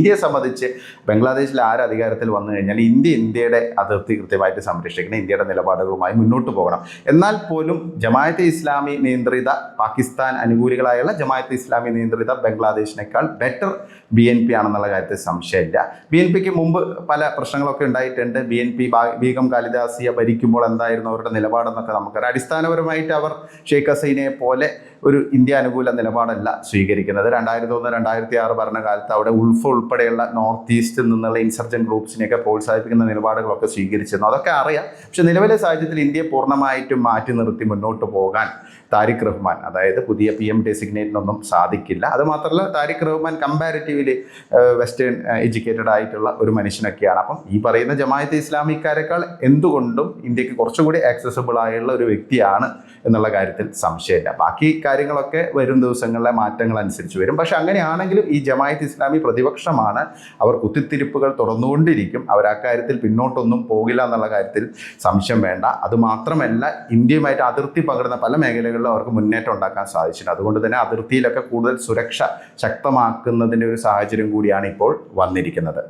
ഇന്ത്യയെ സംബന്ധിച്ച് ബംഗ്ലാദേശിൽ ആര് അധികാരത്തിൽ വന്നു കഴിഞ്ഞാൽ ഇന്ത്യയുടെ അതിർത്തി കൃത്യമായിട്ട് സംരക്ഷിക്കണം, ഇന്ത്യയുടെ നിലപാടുകളുമായി മുന്നോട്ട് പോകണം. എന്നാൽ പോലും ജമാഅത്തെ ഇസ്ലാമി നിയന്ത്രിത പാകിസ്ഥാൻ അനുകൂലികളായുള്ള ജമാഅത്തെ ഇസ്ലാമി നിയന്ത്രിത ബംഗ്ലാദേശിനേക്കാൾ ബെറ്റർ BNP ആണെന്നുള്ള കാര്യത്തിൽ സംശയമില്ല. BNPക്ക് മുമ്പ് പല പ്രശ്നങ്ങളൊക്കെ ഉണ്ടായിട്ടുണ്ട്. BNP ബീഗം ഖാലിദ ഭരിക്കുമ്പോൾ എന്തായിരുന്നു അവരുടെ നിലപാടെന്നൊക്കെ നമുക്കറിയാം. അടിസ്ഥാനപരമായിട്ട് അവർ ഷെയ്ഖ് ഹസീനയെ പോലെ ഒരു ഇന്ത്യ അനുകൂല നിലപാടല്ല സ്വീകരിക്കുന്നത്. 2001-2006 ഭരണകാലത്ത് അവിടെ ഉൾപ്പെടെയുള്ള നോർത്ത് ഈസ്റ്റിൽ നിന്നുള്ള ഇൻസർജന്റ് ഗ്രൂപ്പ്സിനെയൊക്കെ പ്രോത്സാഹിപ്പിക്കുന്ന നിലപാടുകളൊക്കെ സ്വീകരിച്ചിരുന്നു. അതൊക്കെ അറിയാം. പക്ഷെ നിലവിലെ സാഹചര്യത്തിൽ ഇന്ത്യയെ പൂർണ്ണമായിട്ടും മാറ്റി നിർത്തി മുന്നോട്ട് പോകാൻ താരിഖ് റഹ്മാൻ, അതായത് പുതിയ PM ഡെസിഗ്നേറ്റിനൊന്നും സാധിക്കില്ല. അതുമാത്രമല്ല, Tariq Rahman comparatively western educated ആയിട്ടുള്ള ഒരു മനുഷ്യനൊക്കെയാണ്. അപ്പം ഈ പറയുന്ന ജമാഅത്തെ ഇസ്ലാമിക്കാരെക്കാൾ എന്തുകൊണ്ടും ഇന്ത്യക്ക് കുറച്ചുകൂടി ആക്സസിബിൾ ആയുള്ള ഒരു വ്യക്തിയാണ് എന്നുള്ള കാര്യത്തിൽ സംശയമില്ല. ബാക്കി കാര്യങ്ങളൊക്കെ വരും ദിവസങ്ങളിലെ മാറ്റങ്ങൾ അനുസരിച്ച് വരും. പക്ഷെ അങ്ങനെയാണെങ്കിലും ഈ ജമാഅത്ത് ഇസ്ലാമി പ്രതിപക്ഷമാണ്. അവർ കുത്തിത്തിരിപ്പുകൾ തുടർന്നുകൊണ്ടിരിക്കും. അവർ ആ കാര്യത്തിൽ പിന്നോട്ടൊന്നും പോകില്ല എന്നുള്ള കാര്യത്തിൽ സംശയം വേണ്ട. അതുമാത്രമല്ല, ഇന്ത്യയുമായിട്ട് അതിർത്തി പങ്കിടുന്ന പല മേഖലകളിലും അവർക്ക് മുന്നേറ്റം ഉണ്ടാക്കാൻ സാധിച്ചിട്ടുണ്ട്. അതുകൊണ്ട് തന്നെ അതിർത്തിയിലൊക്കെ കൂടുതൽ സുരക്ഷ ശക്തമാക്കുന്നതിൻ്റെ ഒരു സാഹചര്യം കൂടിയാണ് ഇപ്പോൾ വന്നിരിക്കുന്നത്.